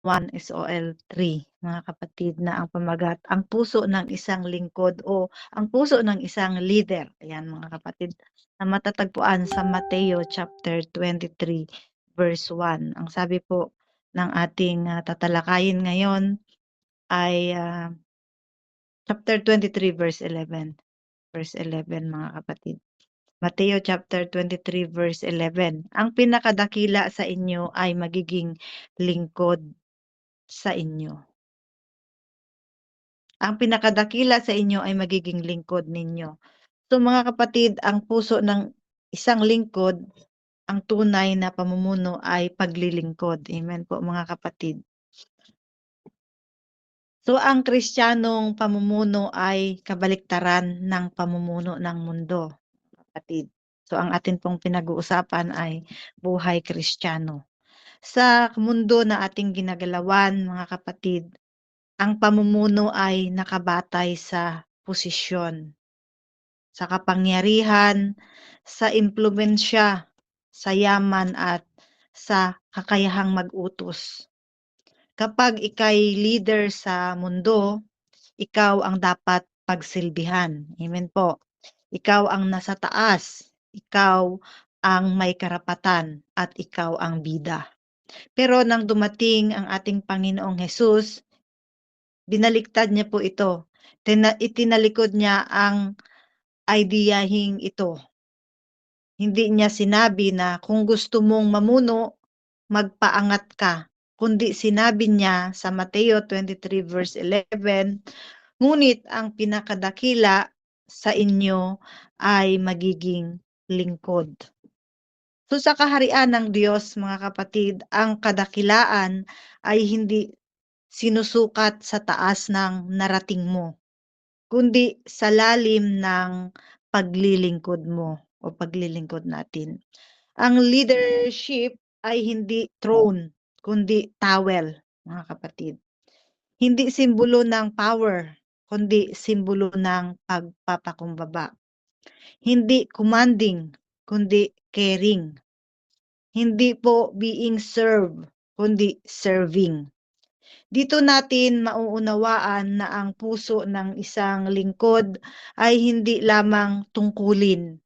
1 SOL 3, mga kapatid, na ang pamagat, ang puso ng isang lingkod o ang puso ng isang leader. Ayan mga kapatid, na matatagpuan sa Mateo chapter 23 verse 1. Ang sabi po ng ating tatalakayin ngayon ay chapter 23 verse 11. Verse 11 mga kapatid. Mateo chapter 23 verse 11. Ang pinakadakila sa inyo ay magiging lingkod sa inyo. Ang pinakadakila sa inyo ay magiging lingkod ninyo. So mga kapatid, ang puso ng isang lingkod, ang tunay na pamumuno ay paglilingkod. Amen po mga kapatid. So ang Kristiyanong pamumuno ay kabaliktaran ng pamumuno ng mundo, kapatid. So ang atin pong pinag-uusapan ay buhay Kristiyano. Sa mundo na ating ginagalawan, mga kapatid, ang pamumuno ay nakabatay sa posisyon, sa kapangyarihan, sa impluwensya, sa yaman at sa kakayahang mag-utos. Kapag ika'y leader sa mundo, ikaw ang dapat pagsilbihan. Amen po. Ikaw ang nasa taas, ikaw ang may karapatan, at ikaw ang bida. Pero nang dumating ang ating Panginoong Hesus, binaliktad niya po ito. Itinalikod niya ang ideyahing ito. Hindi niya sinabi na kung gusto mong mamuno, magpaangat ka. Kundi sinabi niya sa Mateo 23 verse 11, ngunit ang pinakadakila sa inyo ay magiging lingkod. So sa kaharian ng Diyos, mga kapatid, ang kadakilaan ay hindi sinusukat sa taas ng narating mo, kundi sa lalim ng paglilingkod mo o paglilingkod natin. Ang leadership ay hindi throne, kundi towel, mga kapatid. Hindi simbolo ng power, kundi simbolo ng pagpapakumbaba. Hindi commanding, kundi caring. Hindi po being served, kundi serving. Dito natin mauunawaan na ang puso ng isang lingkod ay hindi lamang tungkulin.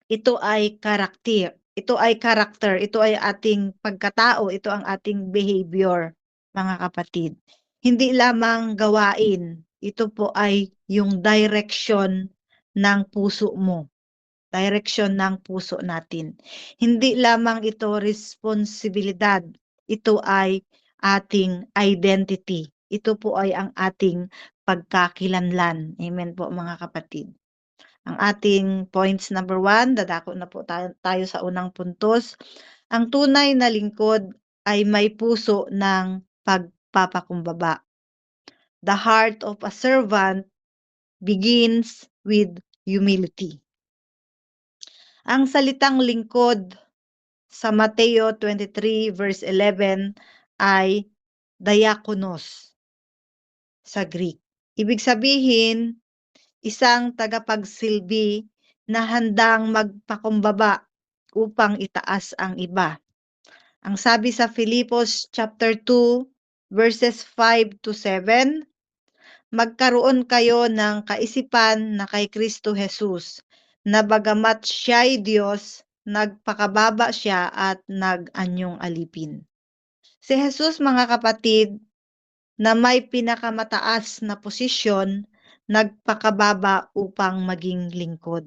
Ito ay karakter. Ito ay karakter. Ito ay ating pagkatao. Ito ang ating behavior, mga kapatid. Hindi lamang gawain. Ito po ay yung direction ng puso mo. Direction ng puso natin. Hindi lamang ito responsibilidad. Ito ay ating identity. Ito po ay ang ating pagkakilanlan. Amen po mga kapatid. Ang ating points number 1, dadako na po tayo sa unang puntos. Ang tunay na lingkod ay may puso ng pagpapakumbaba. The heart of a servant begins with humility. Ang salitang lingkod sa Mateo 23 verse 11 ay diakonos sa Greek. Ibig sabihin, isang tagapagsilbi na handang magpakumbaba upang itaas ang iba. Ang sabi sa Filipos chapter 2 verses 5 to 7, magkaroon kayo ng kaisipan na kay Kristo Jesus, na bagamat siya'y Diyos, nagpakababa siya at nag-anyong alipin. Si Jesus, mga kapatid, na may pinakamataas na posisyon, nagpakababa upang maging lingkod.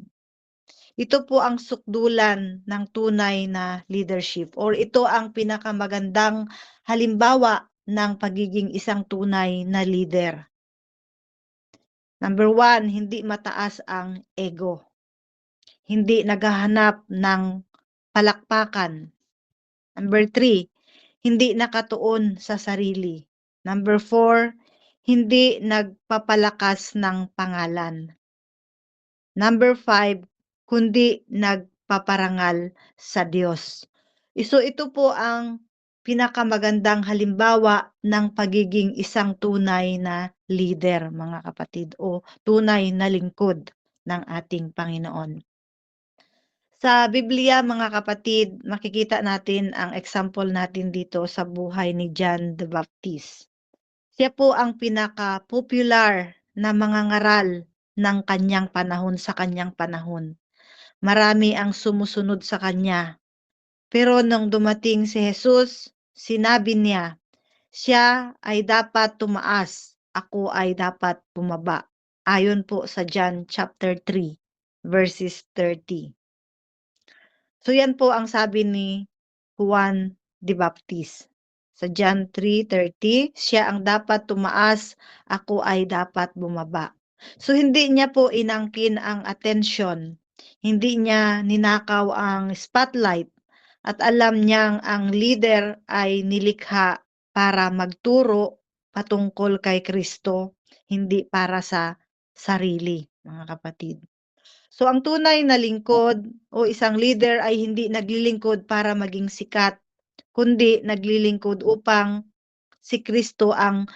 Ito po ang sukdulan ng tunay na leadership, or ito ang pinakamagandang halimbawa ng pagiging isang tunay na leader. Number 1, hindi mataas ang ego. Hindi naghahanap ng palakpakan. Number 3, hindi nakatuon sa sarili. Number 4, hindi nagpapalakas ng pangalan. Number 5, kundi nagpaparangal sa Diyos. So ito po ang pinakamagandang halimbawa ng pagiging isang tunay na leader, mga kapatid, o tunay na lingkod ng ating Panginoon. Sa Biblia mga kapatid, makikita natin ang example natin dito sa buhay ni John the Baptist. Siya po ang pinaka-popular na mangangaral ng kanyang panahon sa kanyang panahon. Marami ang sumusunod sa kanya. Pero nung dumating si Jesus, sinabi niya, siya ay dapat tumaas, ako ay dapat bumaba. Ayon po sa John chapter 3, verses 30. So yan po ang sabi ni Juan the Baptist. Sa John 3:30, siya ang dapat tumaas, ako ay dapat bumaba. So hindi niya po inangkin ang attention, hindi niya ninakaw ang spotlight, at alam niyang ang leader ay nilikha para magturo patungkol kay Kristo, hindi para sa sarili, mga kapatid. So ang tunay na lingkod o isang leader ay hindi naglilingkod para maging sikat, kundi naglilingkod upang si Kristo ang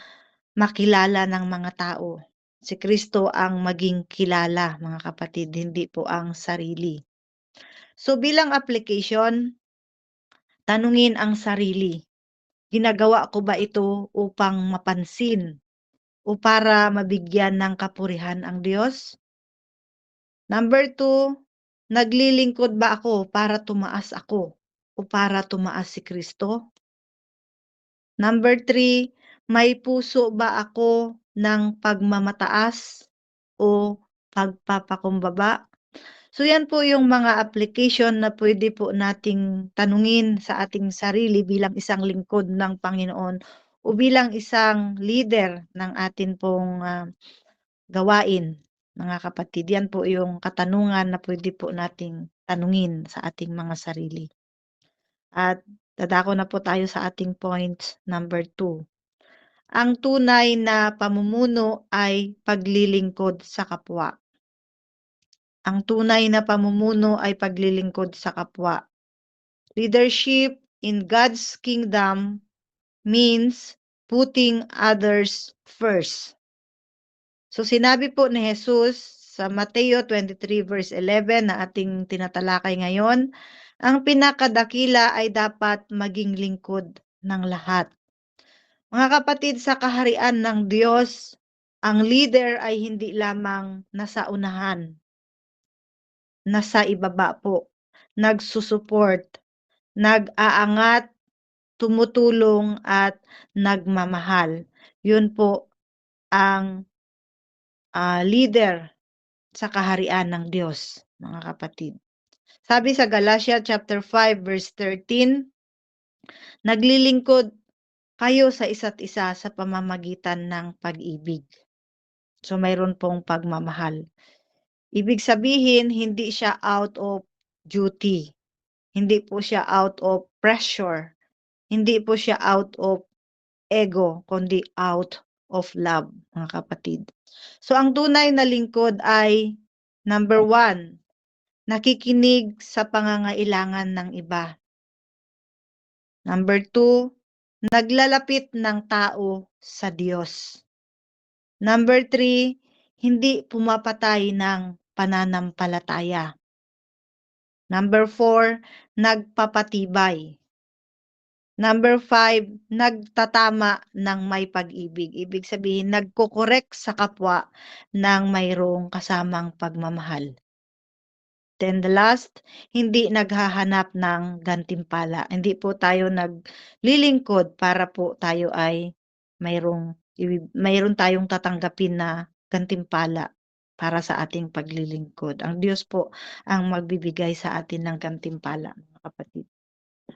makilala ng mga tao. Si Kristo ang maging kilala, mga kapatid, hindi po ang sarili. So bilang application, tanungin ang sarili. Ginagawa ko ba ito upang mapansin o para mabigyan ng kapurihan ang Diyos? Number 2, naglilingkod ba ako para tumaas ako o para tumaas si Kristo? Number 3, may puso ba ako ng pagmamataas o pagpapakumbaba? So yan po yung mga application na pwede po nating tanungin sa ating sarili bilang isang lingkod ng Panginoon o bilang isang leader ng atin pong gawain, mga kapatid. Yan po yung katanungan na pwede po nating tanungin sa ating mga sarili. At dadako na po tayo sa ating point number 2. Ang tunay na pamumuno ay paglilingkod sa kapwa. Ang tunay na pamumuno ay paglilingkod sa kapwa. Leadership in God's kingdom means putting others first. So sinabi po ni Jesus sa Mateo 23 verse 11 na ating tinatalakay ngayon, ang pinakadakila ay dapat maging lingkod ng lahat. Mga kapatid, sa kaharian ng Diyos, ang leader ay hindi lamang nasa unahan, nasa ibaba po, nagsusuport, nag-aangat, tumutulong at nagmamahal. Yun po ang leader sa kaharian ng Diyos, mga kapatid. Sabi sa Galatia chapter 5 verse 13, naglilingkod kayo sa isa't isa sa pamamagitan ng pag-ibig. So mayroon pong pagmamahal. Ibig sabihin, hindi siya out of duty. Hindi po siya out of pressure. Hindi po siya out of ego, kundi out of love, mga kapatid. So ang tunay na lingkod ay number 1, nakikinig sa pangangailangan ng iba. Number 2, naglalapit ng tao sa Diyos. Number 3, hindi pumapatay ng pananampalataya. Number 4, nagpapatibay. Number 5, nagtatama ng may pag-ibig. Ibig sabihin, nagko-correct sa kapwa ng mayroong kasamang pagmamahal. Then the last, hindi naghahanap ng gantimpala. Hindi po tayo naglilingkod para po tayo ay mayroon tayong tatanggapin na gantimpala para sa ating paglilingkod. Ang Diyos po ang magbibigay sa atin ng gantimpala, mga kapatid.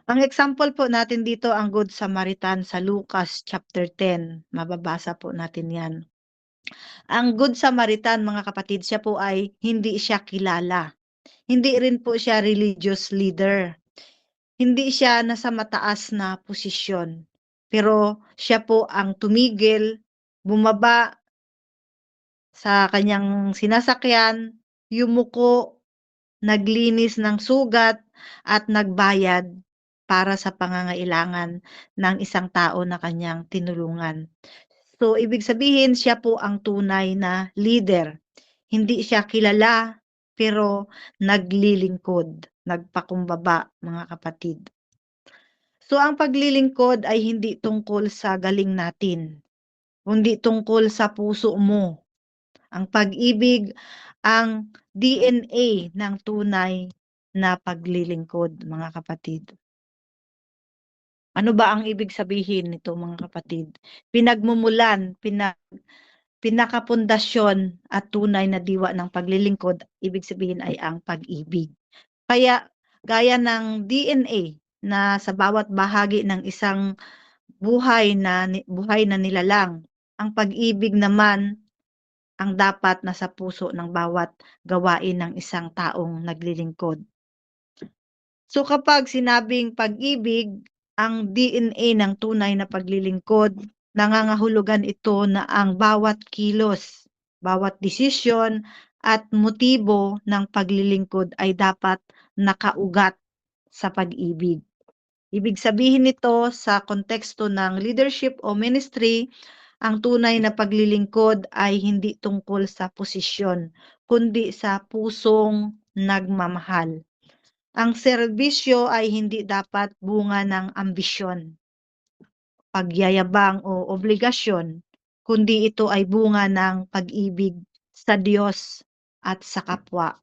Ang example po natin dito ang Good Samaritan sa Lucas chapter 10. Mababasa po natin 'yan. Ang Good Samaritan, mga kapatid, siya po ay hindi siya kilala. Hindi rin po siya religious leader. Hindi siya nasa mataas na posisyon. Pero siya po ang tumigil, bumaba sa kanyang sinasakyan, yumuko, naglinis ng sugat at nagbayad para sa pangangailangan ng isang tao na kanyang tinulungan. So ibig sabihin siya po ang tunay na leader. Hindi siya kilala pero naglilingkod. nagpakumbaba, mga kapatid. So ang paglilingkod ay hindi tungkol sa galing natin, kundi tungkol sa puso mo. Ang pag-ibig ang DNA ng tunay na paglilingkod, mga kapatid. Ano ba ang ibig sabihin nito, mga kapatid? Pinagmumulan, pinakapundasyon at tunay na diwa ng paglilingkod, ibig sabihin ay ang pag-ibig. Kaya gaya ng DNA na sa bawat bahagi ng isang buhay na nilalang, ang pag-ibig naman ang dapat nasa puso ng bawat gawain ng isang taong naglilingkod. So kapag sinabing pag-ibig, ang DNA ng tunay na paglilingkod, nangangahulugan ito na ang bawat kilos, bawat desisyon at motibo ng paglilingkod ay dapat nakaugat sa pag-ibig. Ibig sabihin nito sa konteksto ng leadership o ministry, ang tunay na paglilingkod ay hindi tungkol sa posisyon, kundi sa pusong nagmamahal. Ang serbisyo ay hindi dapat bunga ng ambisyon, pagyayabang o obligasyon, kundi ito ay bunga ng pag-ibig sa Diyos at sa kapwa.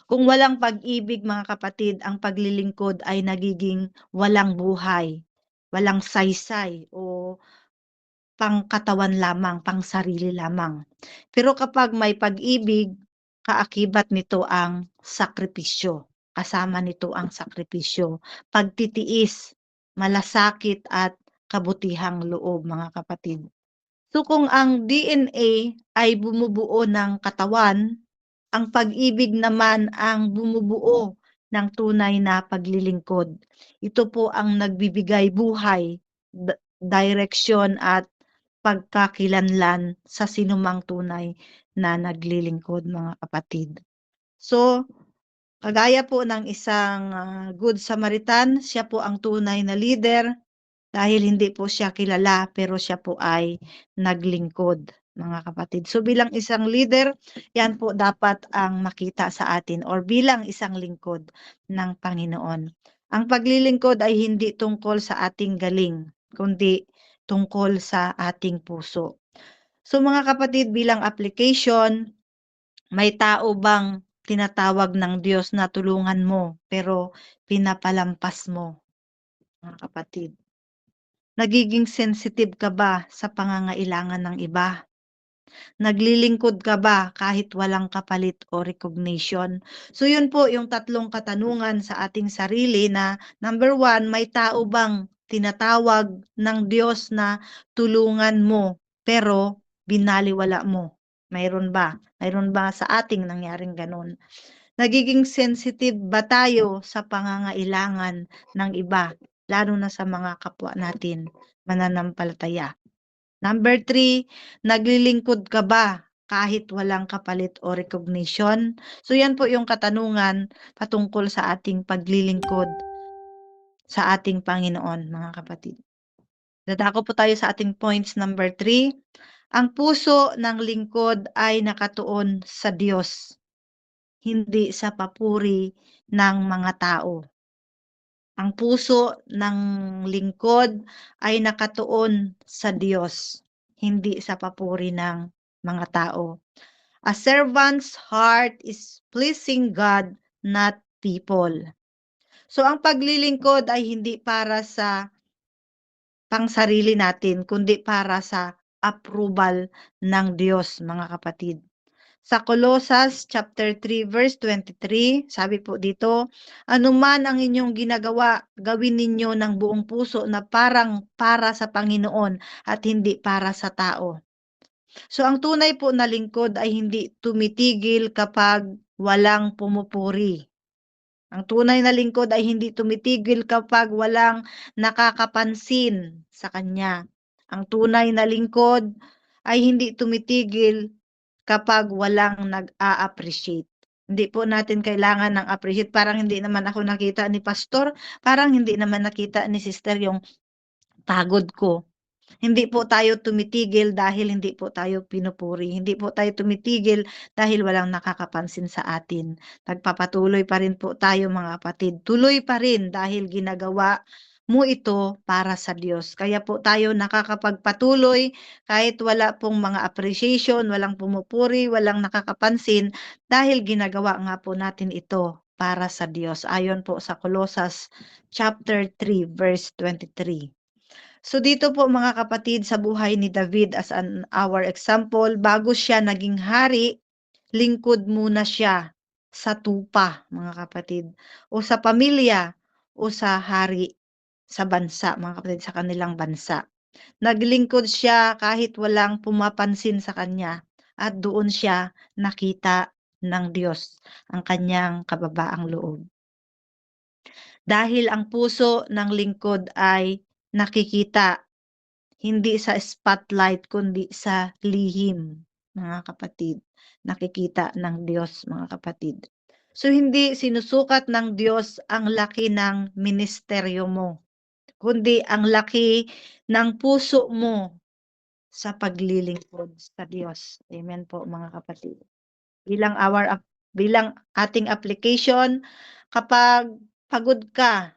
Kung walang pag-ibig, mga kapatid, ang paglilingkod ay nagiging walang buhay, walang saysay o pangkatawan lamang, pangsarili lamang. Pero kapag may pag-ibig, kaakibat nito ang sakripisyo. Kasama nito ang sakripisyo, pagtitiis, malasakit at kabutihang loob, mga kapatid. So kung ang DNA ay bumubuo ng katawan, ang pag-ibig naman ang bumubuo ng tunay na paglilingkod. Ito po ang nagbibigay buhay, direksyon at pagkakilanlan sa sinumang tunay na naglilingkod, mga kapatid. So, kagaya po ng isang Good Samaritan, siya po ang tunay na leader dahil hindi po siya kilala pero siya po ay naglingkod, mga kapatid. So bilang isang leader, yan po dapat ang makita sa atin or bilang isang lingkod ng Panginoon. Ang paglilingkod ay hindi tungkol sa ating galing, kundi tungkol sa ating puso. So mga kapatid, bilang application, may tao bang tinatawag ng Diyos na tulungan mo pero pinapalampas mo, mga kapatid? Nagiging sensitive ka ba sa pangangailangan ng iba? Naglilingkod ka ba kahit walang kapalit o recognition? So yun po yung tatlong katanungan sa ating sarili na number 1, may tao bang tinatawag ng Diyos na tulungan mo pero binaliwala mo? Mayroon ba? Mayroon ba sa ating nangyaring ganun? Nagiging sensitive ba tayo sa pangangailangan ng iba, lalo na sa mga kapwa natin mananampalataya? Number 3, naglilingkod ka ba kahit walang kapalit o recognition? So yan po yung katanungan patungkol sa ating paglilingkod sa ating Panginoon, mga kapatid. Dadako po tayo sa ating points number 3. Ang puso ng lingkod ay nakatuon sa Diyos, hindi sa papuri ng mga tao. Ang puso ng lingkod ay nakatuon sa Diyos, hindi sa papuri ng mga tao. A servant's heart is pleasing God, not people. So ang paglilingkod ay hindi para sa pangsarili natin, kundi para sa approval ng Diyos, mga kapatid. Sa Colossus chapter 3 verse 23, sabi po dito, anuman ang inyong ginagawa, gawin ninyo ng buong puso na parang para sa Panginoon at hindi para sa tao. So ang tunay po na lingkod ay hindi tumitigil kapag walang pumupuri. Ang tunay na lingkod ay hindi tumitigil kapag walang nakakapansin sa kanya. Ang tunay na lingkod ay hindi tumitigil kapag walang nag-a-appreciate. Hindi po natin kailangan ng appreciate. Parang hindi naman ako nakita ni pastor, parang hindi naman nakita ni sister yung pagod ko. Hindi po tayo tumitigil dahil hindi po tayo pinupuri, hindi po tayo tumitigil dahil walang nakakapansin sa atin. Nagpapatuloy pa rin po tayo mga kapatid, tuloy pa rin dahil ginagawa mo ito para sa Diyos. Kaya po tayo nakakapagpatuloy kahit wala pong mga appreciation, walang pumupuri, walang nakakapansin dahil ginagawa nga po natin ito para sa Diyos. Ayon po sa Colossus chapter 3 verse 23. So dito po mga kapatid sa buhay ni David as our example, bago siya naging hari, lingkod muna siya sa tupa mga kapatid, o sa pamilya, o sa hari sa bansa mga kapatid, sa kanilang bansa. Naglingkod siya kahit walang pumapansin sa kanya at doon siya nakita ng Diyos ang kanyang kababaang loob. Dahil ang puso ng lingkod ay nakikita hindi sa spotlight kundi sa lihim, mga kapatid. Nakikita ng Diyos, mga kapatid. So hindi sinusukat ng Diyos ang laki ng ministeryo mo, kundi ang laki ng puso mo sa paglilingkod sa Diyos. Amen po mga kapatid. Bilang ating application, kapag pagod ka,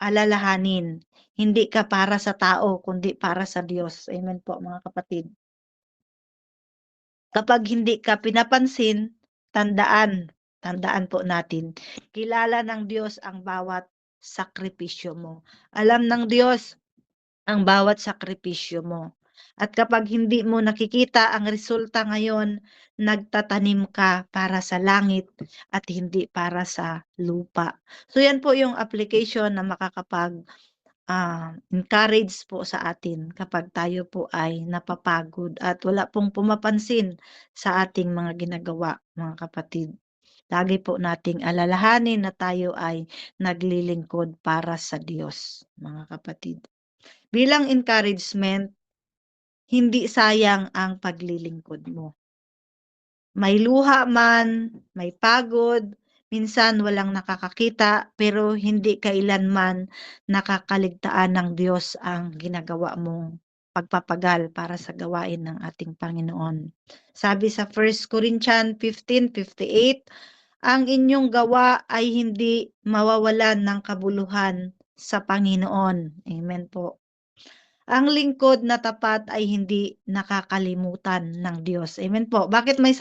alalahanin, hindi ka para sa tao kundi para sa Diyos. Amen po mga kapatid. Kapag hindi ka pinapansin, tandaan po natin, kilala ng Diyos ang bawat sakripisyo mo. Alam ng Diyos ang bawat sakripisyo mo. At kapag hindi mo nakikita ang resulta ngayon, nagtatanim ka para sa langit at hindi para sa lupa. So yan po yung application na encourage po sa atin kapag tayo po ay napapagod at wala pong pumapansin sa ating mga ginagawa, mga kapatid. Lagi po nating alalahanin na tayo ay naglilingkod para sa Diyos, mga kapatid. Bilang encouragement, hindi sayang ang paglilingkod mo. May luha man, may pagod, minsan walang nakakakita, pero hindi kailanman nakakaligtaan ng Diyos ang ginagawa mong pagpapagal para sa gawain ng ating Panginoon. Sabi sa 1 Corinthians 15:58, ang inyong gawa ay hindi mawawalan ng kabuluhan sa Panginoon. Amen po. Ang lingkod na tapat ay hindi nakakalimutan ng Diyos. Amen po. Bakit may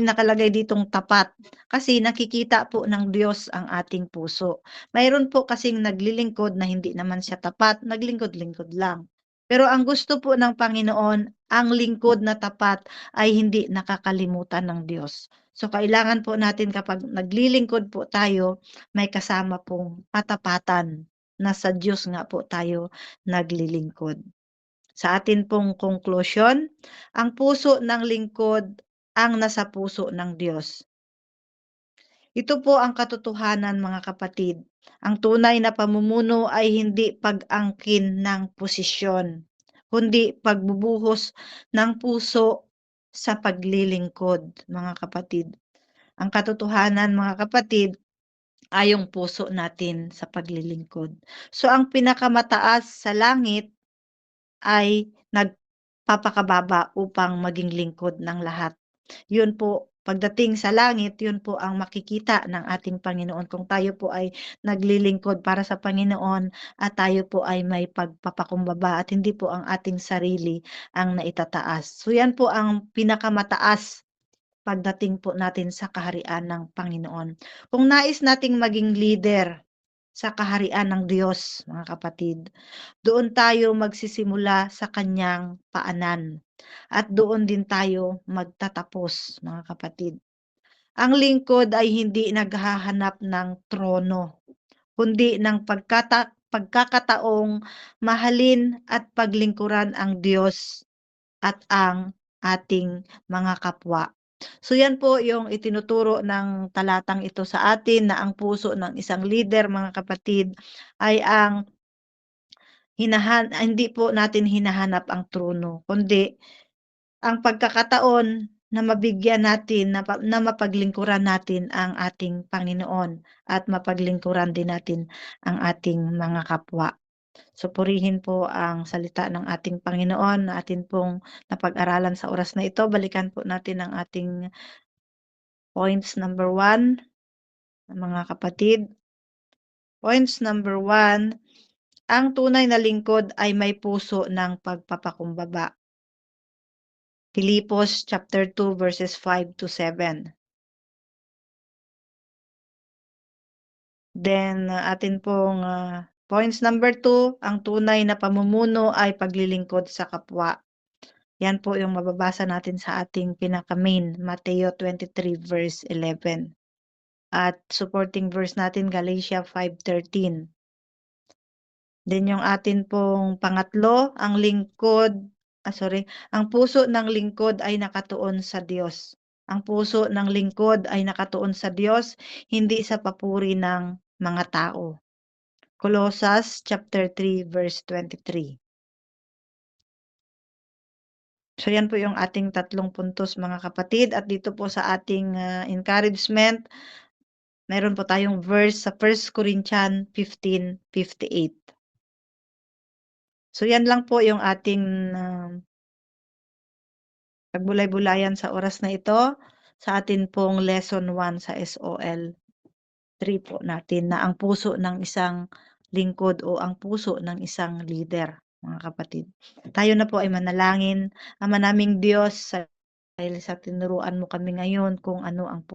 nakalagay ditong tapat? Kasi nakikita po ng Diyos ang ating puso. Mayroon po kasing naglilingkod na hindi naman siya tapat, naglingkod-lingkod lang. Pero ang gusto po ng Panginoon, ang lingkod na tapat ay hindi nakakalimutan ng Diyos. So kailangan po natin kapag naglilingkod po tayo, may kasama pong katapatan na sa Diyos nga po tayo naglilingkod. Sa atin pong konklusyon, ang puso ng lingkod ang nasa puso ng Diyos. Ito po ang katotohanan mga kapatid. Ang tunay na pamumuno ay hindi pag-angkin ng posisyon, kundi pagbubuhos ng puso sa paglilingkod, mga kapatid. Ang katotohanan mga kapatid ay yung puso natin sa paglilingkod. So ang pinakamataas sa langit ay nagpapakababa upang maging lingkod ng lahat. Yun po, pagdating sa langit, yun po ang makikita ng ating Panginoon kung tayo po ay naglilingkod para sa Panginoon at tayo po ay may pagpapakumbaba at hindi po ang ating sarili ang naitataas. So yan po ang pinakamataas pagdating po natin sa kaharian ng Panginoon. Kung nais nating maging leader sa kaharian ng Diyos, mga kapatid, doon tayo magsisimula sa kanyang paanan at doon din tayo magtatapos, mga kapatid. Ang lingkod ay hindi naghahanap ng trono, kundi ng pagkakataong mahalin at paglingkuran ang Diyos at ang ating mga kapwa. So yan po yung itinuturo ng talatang ito sa atin na ang puso ng isang leader, mga kapatid, ay ang hindi po natin hinahanap ang trono, kundi ang pagkakataon na mabigyan natin na mapaglingkuran natin ang ating Panginoon at mapaglingkuran din natin ang ating mga kapwa. So, purihin po ang salita ng ating Panginoon na atin pong napag-aralan sa oras na ito. Balikan po natin ang ating points number 1, mga kapatid. Points number 1, ang tunay na lingkod ay may puso ng pagpapakumbaba. Filipos chapter 2 verses 5 to 7. Then, atin pong points number 2, ang tunay na pamumuno ay paglilingkod sa kapwa. Yan po yung mababasa natin sa ating pinaka-main, Mateo 23 verse 11. At supporting verse natin, Galatia 5:13. Then yung atin pong pangatlo, ang puso ng lingkod ay nakatuon sa Diyos. Ang puso ng lingkod ay nakatuon sa Diyos, hindi sa papuri ng mga tao. Colossus chapter 3 verse 23. So yan po yung ating tatlong puntos, mga kapatid, at dito po sa ating encouragement, meron po tayong verse sa 1 Corinthians 15:58. So yan lang po yung ating pagbulay-bulayan sa oras na ito sa atin pong lesson 1 sa SOL 3 po natin, na ang puso ng isang lingkod o ang puso ng isang leader, mga kapatid. Tayo na po ay manalangin. Ama naming Diyos, dahil sa tinuruan mo kami ngayon kung ano ang